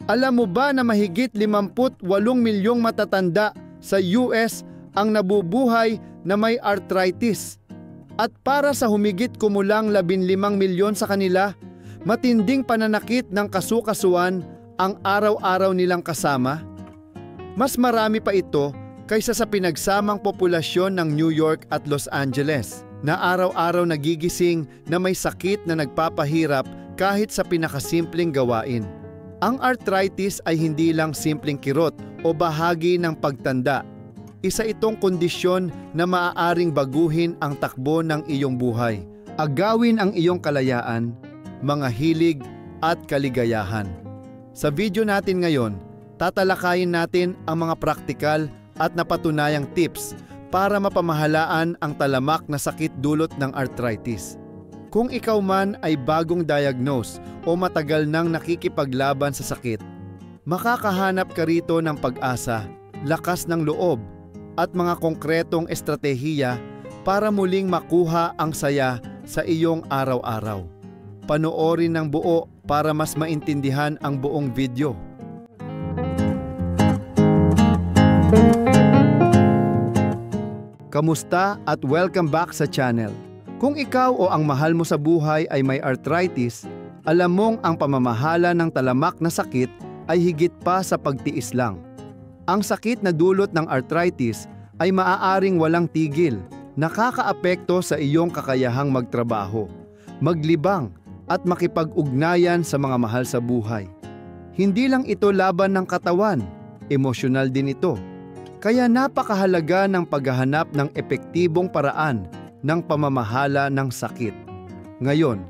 Alam mo ba na mahigit 58 milyong matatanda sa US ang nabubuhay na may arthritis? At para sa humigit kumulang 15 milyon sa kanila, matinding pananakit ng kasukasuan ang araw-araw nilang kasama? Mas marami pa ito kaysa sa pinagsamang populasyon ng New York at Los Angeles na araw-araw nagigising na may sakit na nagpapahirap kahit sa pinakasimpleng gawain. Ang arthritis ay hindi lang simpleng kirot o bahagi ng pagtanda. Isa itong kondisyon na maaaring baguhin ang takbo ng iyong buhay, agawin ang iyong kalayaan, mga hilig at kaligayahan. Sa video natin ngayon, tatalakayin natin ang mga praktikal at napatunayang tips para mapamahalaan ang talamak na sakit dulot ng arthritis. Kung ikaw man ay bagong diagnose o matagal nang nakikipaglaban sa sakit, makakahanap ka rito ng pag-asa, lakas ng loob, at mga konkretong estratehiya para muling makuha ang saya sa iyong araw-araw. Panoorin ng buo para mas maintindihan ang buong video. Kamusta at welcome back sa channel. Kung ikaw o ang mahal mo sa buhay ay may arthritis, alam mong ang pamamahala ng talamak na sakit ay higit pa sa pagtiis lang. Ang sakit na dulot ng arthritis ay maaaring walang tigil, nakakaapekto sa iyong kakayahang magtrabaho, maglibang at makipag-ugnayan sa mga mahal sa buhay. Hindi lang ito laban ng katawan, emosyonal din ito. Kaya napakahalaga ng paghahanap ng epektibong paraan ng pamamahala ng sakit. Ngayon,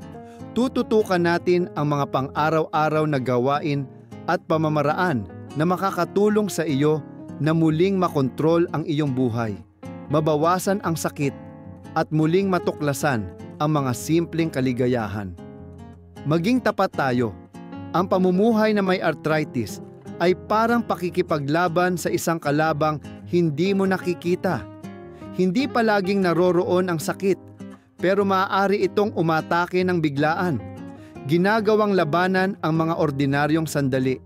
tututukan natin ang mga pang-araw-araw na gawain at pamamaraan na makakatulong sa iyo na muling makontrol ang iyong buhay, mabawasan ang sakit, at muling matuklasan ang mga simpleng kaligayahan. Maging tapat tayo. Ang pamumuhay na may arthritis ay parang pakikipaglaban sa isang kalabang hindi mo nakikita. Hindi palaging naroroon ang sakit, pero maaari itong umatake ng biglaan. Ginagawang labanan ang mga ordinaryong sandali.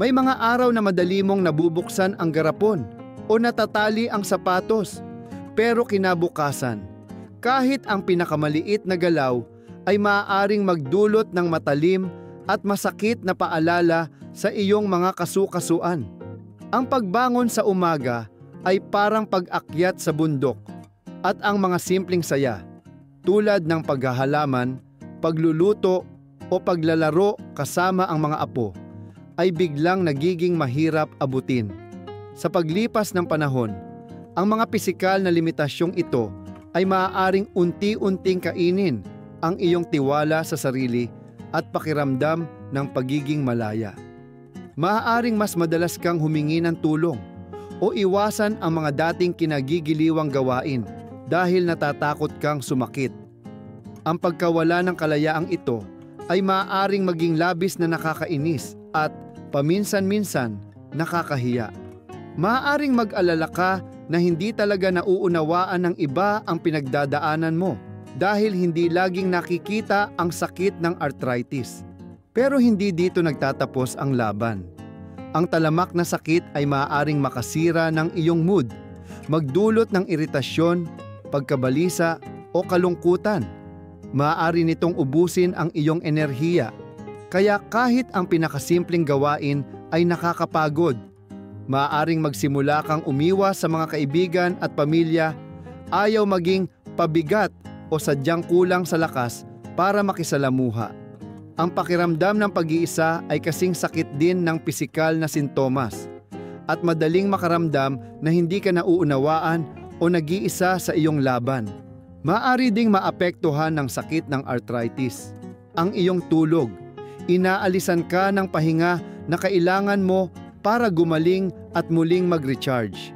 May mga araw na madali mong nabubuksan ang garapon o natatali ang sapatos, pero kinabukasan, kahit ang pinakamaliit na galaw ay maaaring magdulot ng matalim at masakit na paalala sa iyong mga kasukasuan. Ang pagbangon sa umaga ay parang pag-akyat sa bundok, at ang mga simpleng saya, tulad ng paghahalaman, pagluluto o paglalaro kasama ang mga apo, ay biglang nagiging mahirap abutin. Sa paglipas ng panahon, ang mga pisikal na limitasyong ito ay maaaring unti-unting kainin ang iyong tiwala sa sarili at pakiramdam ng pagiging malaya. Maaaring mas madalas kang humingi ng tulong o iwasan ang mga dating kinagigiliwang gawain dahil natatakot kang sumakit. Ang pagkawala ng kalayaang ito ay maaaring maging labis na nakakainis at paminsan-minsan nakakahiya. Maaaring mag-alala ka na hindi talaga nauunawaan ng iba ang pinagdadaanan mo dahil hindi laging nakikita ang sakit ng arthritis. Pero hindi dito nagtatapos ang laban. Ang talamak na sakit ay maaaring makasira ng iyong mood, magdulot ng iritasyon, pagkabalisa o kalungkutan. Maaari nitong ubusin ang iyong enerhiya. Kaya kahit ang pinakasimpleng gawain ay nakakapagod, maaaring magsimula kang umiwas sa mga kaibigan at pamilya, ayaw maging pabigat o sadyang kulang sa lakas para makisalamuha. Ang pakiramdam ng pag-iisa ay kasing sakit din ng pisikal na sintomas at madaling makaramdam na hindi ka nauunawaan o nag-iisa sa iyong laban. Maaari ding maapektuhan ng sakit ng arthritis ang iyong tulog. Inaalisan ka ng pahinga na kailangan mo para gumaling at muling mag-recharge.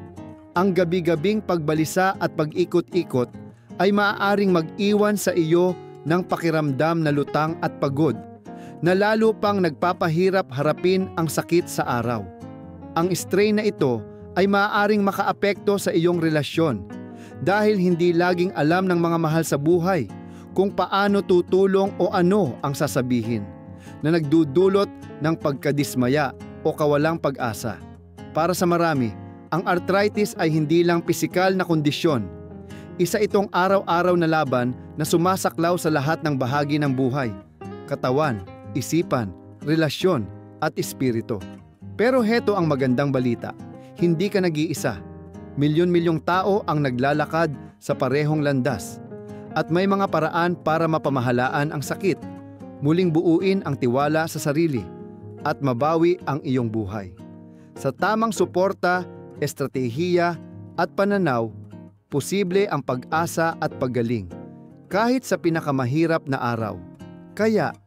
Ang gabi-gabing pagbalisa at pag-ikot-ikot ay maaaring mag-iwan sa iyo ng pakiramdam na lutang at pagod, na lalo pang nagpapahirap harapin ang sakit sa araw. Ang strain na ito ay maaaring makaapekto sa iyong relasyon dahil hindi laging alam ng mga mahal sa buhay kung paano tutulong o ano ang sasabihin. na nagdudulot ng pagkadismaya o kawalang pag-asa. Para sa marami, ang arthritis ay hindi lang pisikal na kondisyon. Isa itong araw-araw na laban na sumasaklaw sa lahat ng bahagi ng buhay: katawan, isipan, relasyon, at espiritu. Pero heto ang magandang balita: hindi ka nag-iisa. Milyon-milyong tao ang naglalakad sa parehong landas. At may mga paraan para mapamahalaan ang sakit, muling buuin ang tiwala sa sarili, at mabawi ang iyong buhay. Sa tamang suporta, estratehiya, at pananaw, posible ang pag-asa at paggaling, kahit sa pinakamahirap na araw. Kaya,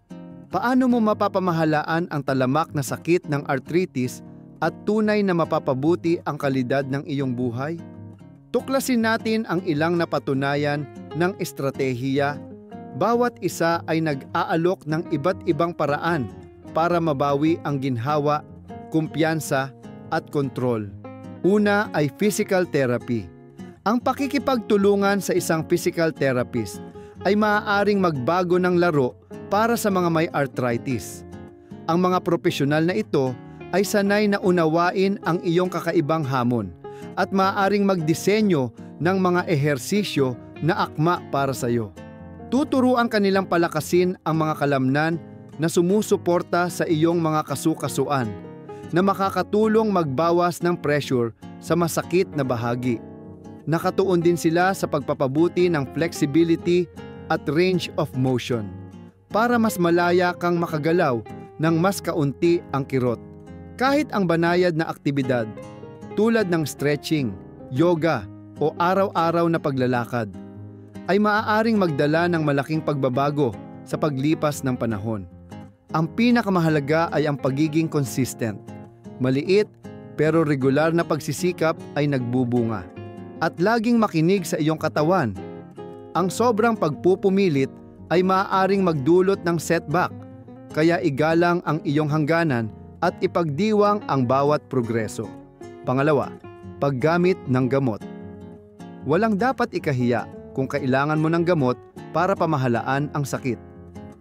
paano mo mapapamahalaan ang talamak na sakit ng arthritis at tunay na mapapabuti ang kalidad ng iyong buhay? Tuklasin natin ang ilang napatunayan ng estratehiya. Bawat isa ay nag-aalok ng iba't ibang paraan para mabawi ang ginhawa, kumpiyansa, at kontrol. Una ay physical therapy. Ang pakikipagtulungan sa isang physical therapist ay maaaring magbago ng laro para sa mga may arthritis. Ang mga profesional na ito ay sanay na unawain ang iyong kakaibang hamon at maaaring magdisenyo ng mga ehersisyo na akma para sa iyo. Tuturuan kanilang palakasin ang mga kalamnan na sumusuporta sa iyong mga kasukasuan na makakatulong magbawas ng pressure sa masakit na bahagi. Nakatuon din sila sa pagpapabuti ng flexibility at range of motion para mas malaya kang makagalaw ng mas kaunti ang kirot. Kahit ang banayad na aktibidad tulad ng stretching, yoga o araw-araw na paglalakad ay maaaring magdala ng malaking pagbabago sa paglipas ng panahon. Ang pinakamahalaga ay ang pagiging consistent. Maliit pero regular na pagsisikap ay nagbubunga. At laging makinig sa iyong katawan. Ang sobrang pagpupumilit ay maaaring magdulot ng setback, kaya igalang ang iyong hangganan at ipagdiwang ang bawat progreso. Pangalawa, paggamit ng gamot. Walang dapat ikahiya kung kailangan mo ng gamot para pamahalaan ang sakit.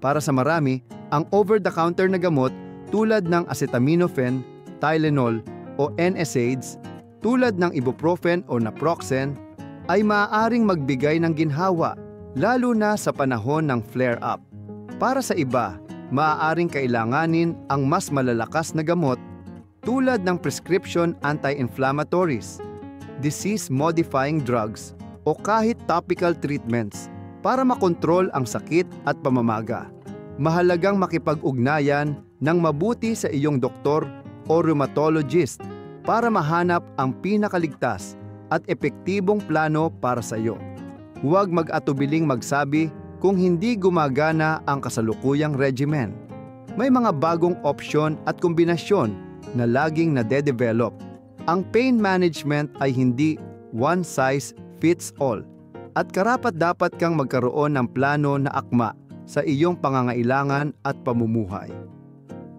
Para sa marami, ang over-the-counter na gamot tulad ng acetaminophen, Tylenol o NSAIDs, tulad ng ibuprofen o naproxen, ay maaaring magbigay ng ginhawa, lalo na sa panahon ng flare-up. Para sa iba, maaaring kailanganin ang mas malalakas na gamot tulad ng prescription anti-inflammatories, disease-modifying drugs, o kahit topical treatments para makontrol ang sakit at pamamaga. Mahalagang makipag-ugnayan ng mabuti sa iyong doktor o rheumatologist para mahanap ang pinakaligtas at epektibong plano para sa iyo. Huwag mag-atubiling magsabi kung hindi gumagana ang kasalukuyang regimen. May mga bagong opsyon at kombinasyon na laging nade-develop. Ang pain management ay hindi one size fits all at karapat-dapat kang magkaroon ng plano na akma sa iyong pangangailangan at pamumuhay.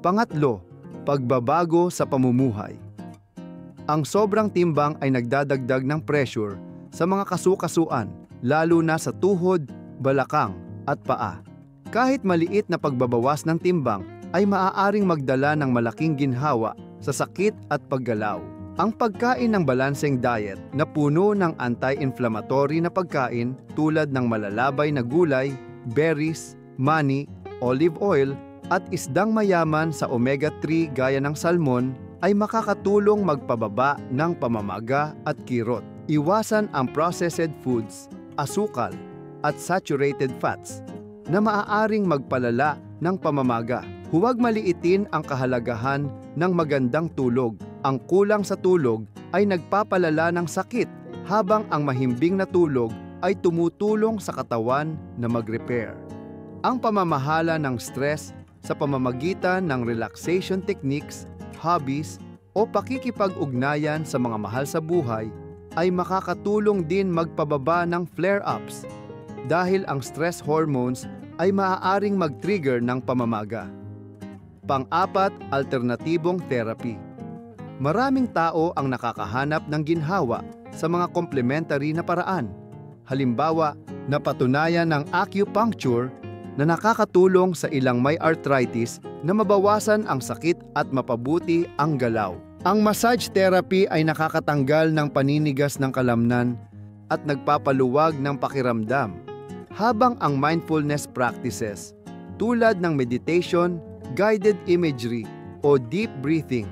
Pangatlo, pagbabago sa pamumuhay. Ang sobrang timbang ay nagdadagdag ng pressure sa mga kasukasuan, lalo na sa tuhod, balakang at paa. Kahit maliit na pagbabawas ng timbang ay maaaring magdala ng malaking ginhawa sa sakit at paggalaw. Ang pagkain ng balanseng diet na puno ng anti-inflammatory na pagkain tulad ng malalabay na gulay, berries, mani, olive oil at isdang mayaman sa omega-3 gaya ng salmon ay makakatulong magpababa ng pamamaga at kirot. Iwasan ang processed foods, asukal, at saturated fats na maaaring magpalala ng pamamaga. Huwag maliitin ang kahalagahan ng magandang tulog. Ang kulang sa tulog ay nagpapalala ng sakit, habang ang mahimbing na tulog ay tumutulong sa katawan na mag-repair. Ang pamamahala ng stress sa pamamagitan ng relaxation techniques, hobbies, o pakikipag-ugnayan sa mga mahal sa buhay ay makakatulong din magpababa ng flare-ups dahil ang stress hormones ay maaaring mag-trigger ng pamamaga. Pang-apat, alternatibong therapy. Maraming tao ang nakakahanap ng ginhawa sa mga complementary na paraan. Halimbawa, napatunayan ng acupuncture na nakakatulong sa ilang may arthritis na mabawasan ang sakit at mapabuti ang galaw. Ang massage therapy ay nakakatanggal ng paninigas ng kalamnan at nagpapaluwag ng pakiramdam, habang ang mindfulness practices tulad ng meditation, guided imagery o deep breathing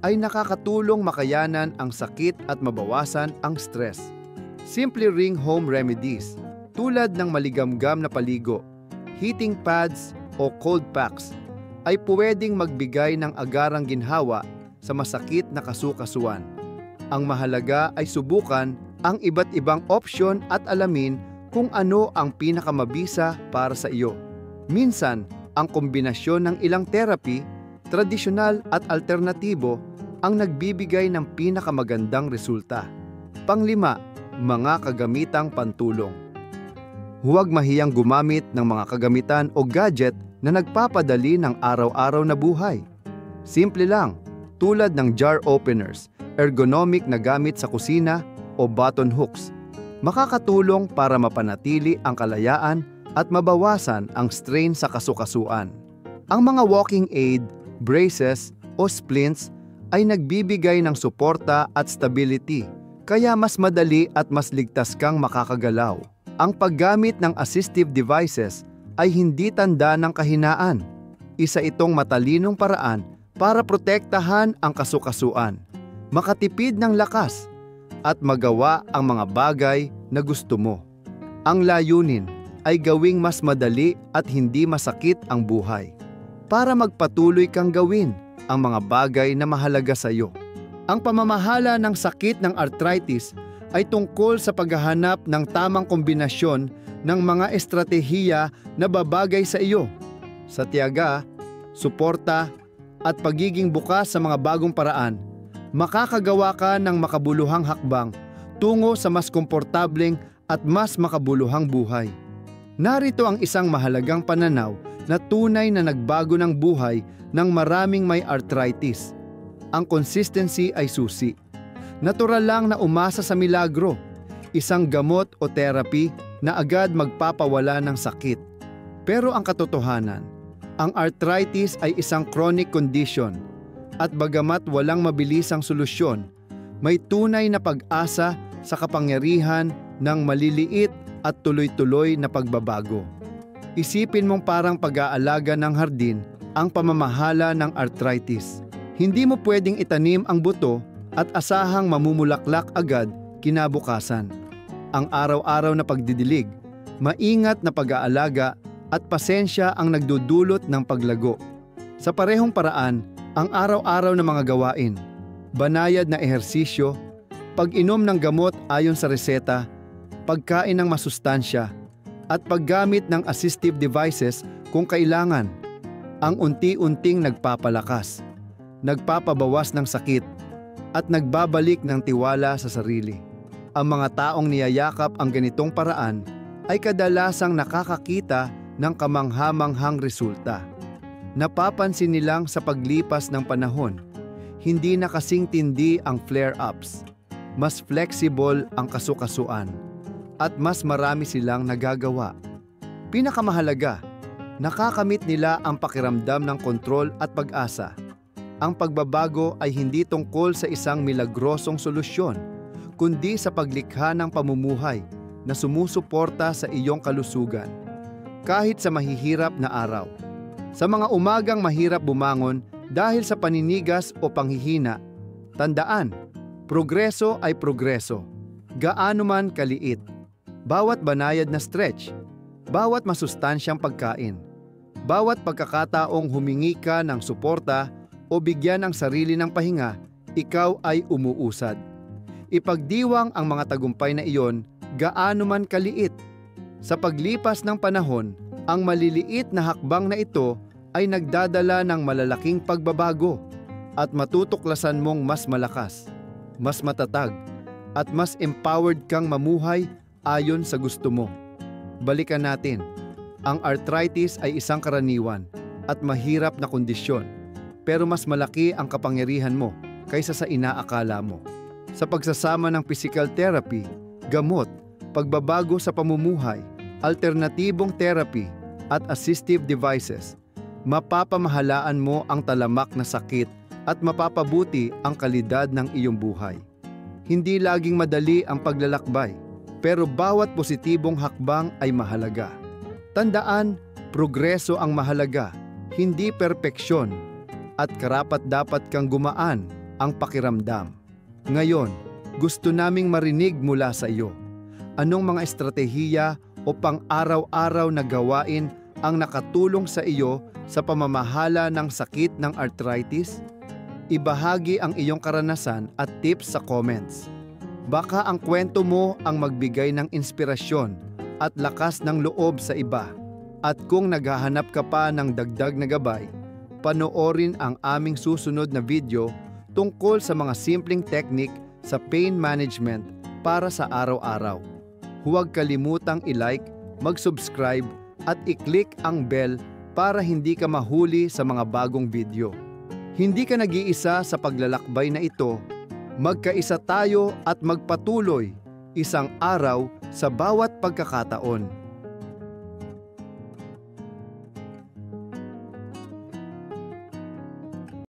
ay nakakatulong makayanan ang sakit at mabawasan ang stress. Simple ring home remedies tulad ng maligamgam na paligo, heating pads o cold packs ay pwedeng magbigay ng agarang ginhawa sa masakit na kasukasuan. Ang mahalaga ay subukan ang iba't ibang opsyon at alamin kung ano ang pinakamabisa para sa iyo. Minsan, ang kombinasyon ng ilang therapy, tradisyonal at alternatibo ang nagbibigay ng pinakamagandang resulta. Panglima, mga kagamitang pantulong. Huwag mahiyang gumamit ng mga kagamitan o gadget na nagpapadali ng araw-araw na buhay. Simple lang, tulad ng jar openers, ergonomic na gamit sa kusina o button hooks. Makakatulong para mapanatili ang kalayaan at mabawasan ang strain sa kasukasuan. Ang mga walking aid, braces o splints ay nagbibigay ng suporta at stability, kaya mas madali at mas ligtas kang makakagalaw. Ang paggamit ng assistive devices ay hindi tanda ng kahinaan. Isa itong matalinong paraan para protektahan ang kasukasuan, makatipid ng lakas, at magawa ang mga bagay na gusto mo. Ang layunin ay gawing mas madali at hindi masakit ang buhay, para magpatuloy kang gawin ang mga bagay na mahalaga sa iyo. Ang pamamahala ng sakit ng arthritis ay tungkol sa paghahanap ng tamang kombinasyon ng mga estratehiya na babagay sa iyo. Sa tiyaga, suporta, at pagiging bukas sa mga bagong paraan, makakagawa ka ng makabuluhang hakbang tungo sa mas komportableng at mas makabuluhang buhay. Narito ang isang mahalagang pananaw na tunay na nagbago ng buhay ng maraming may arthritis. Ang consistency ay susi. Natural lang na umasa sa milagro, isang gamot o therapy na agad magpapawala ng sakit. Pero ang katotohanan, ang arthritis ay isang chronic condition, at bagamat walang mabilisang solusyon, may tunay na pag-asa sa kapangyarihan ng maliliit at tuloy-tuloy na pagbabago. Isipin mong parang pag-aalaga ng hardin ang pamamahala ng arthritis. Hindi mo pwedeng itanim ang buto at asahang mamumulaklak agad kinabukasan. Ang araw-araw na pagdidilig, maingat na pag-aalaga at pasensya ang nagdudulot ng paglago. Sa parehong paraan, ang araw-araw na mga gawain, banayad na ehersisyo, pag-inom ng gamot ayon sa reseta, pagkain ng masustansya, at paggamit ng assistive devices kung kailangan, ang unti-unting nagpapalakas, nagpapabawas ng sakit, at nagbabalik ng tiwala sa sarili. Ang mga taong niyayakap ang ganitong paraan ay kadalasang nakakakita ng kamangha-manghang resulta. Napapansin nilang sa paglipas ng panahon, hindi na kasing tindi ang flare-ups, mas flexible ang kasukasuan, at mas marami silang nagagawa. Pinakamahalaga, nakakamit nila ang pakiramdam ng kontrol at pag-asa. Ang pagbabago ay hindi tungkol sa isang milagrosong solusyon, kundi sa paglikha ng pamumuhay na sumusuporta sa iyong kalusugan, kahit sa mahihirap na araw. Sa mga umagang mahirap bumangon dahil sa paninigas o panghihina, tandaan, progreso ay progreso, gaano man kaliit. Bawat banayad na stretch, bawat masustansyang pagkain, bawat pagkakataong humingi ka ng suporta o bigyan ang sarili ng pahinga, ikaw ay umuusad. Ipagdiwang ang mga tagumpay na iyon, gaano man kaliit. Sa paglipas ng panahon, ang maliliit na hakbang na ito ay nagdadala ng malalaking pagbabago, at matutuklasan mong mas malakas, mas matatag, at mas empowered kang mamuhay ayon sa gusto mo. Balikan natin, ang arthritis ay isang karaniwan at mahirap na kondisyon, pero mas malaki ang kapangyarihan mo kaysa sa inaakala mo. Sa pagsasama ng physical therapy, gamot, pagbabago sa pamumuhay, alternatibong therapy, at assistive devices, mapapamahalaan mo ang talamak na sakit at mapapabuti ang kalidad ng iyong buhay. Hindi laging madali ang paglalakbay, pero bawat positibong hakbang ay mahalaga. Tandaan, progreso ang mahalaga, hindi perpeksyon, at karapat-dapat kang gumaan ang pakiramdam. Ngayon, gusto naming marinig mula sa iyo. Anong mga estratehiya o pang-araw-araw na gawain ang nakatulong sa iyo sa pamamahala ng sakit ng arthritis? Ibahagi ang iyong karanasan at tips sa comments. Baka ang kwento mo ang magbigay ng inspirasyon at lakas ng loob sa iba. At kung naghahanap ka pa ng dagdag na gabay, panoorin ang aming susunod na video tungkol sa mga simpleng teknik sa pain management para sa araw-araw. Huwag kalimutang i-like, mag-subscribe at i-click ang bell para hindi ka mahuli sa mga bagong video. Hindi ka nag-iisa sa paglalakbay na ito. Magkaisa tayo at magpatuloy, isang araw sa bawat pagkakataon.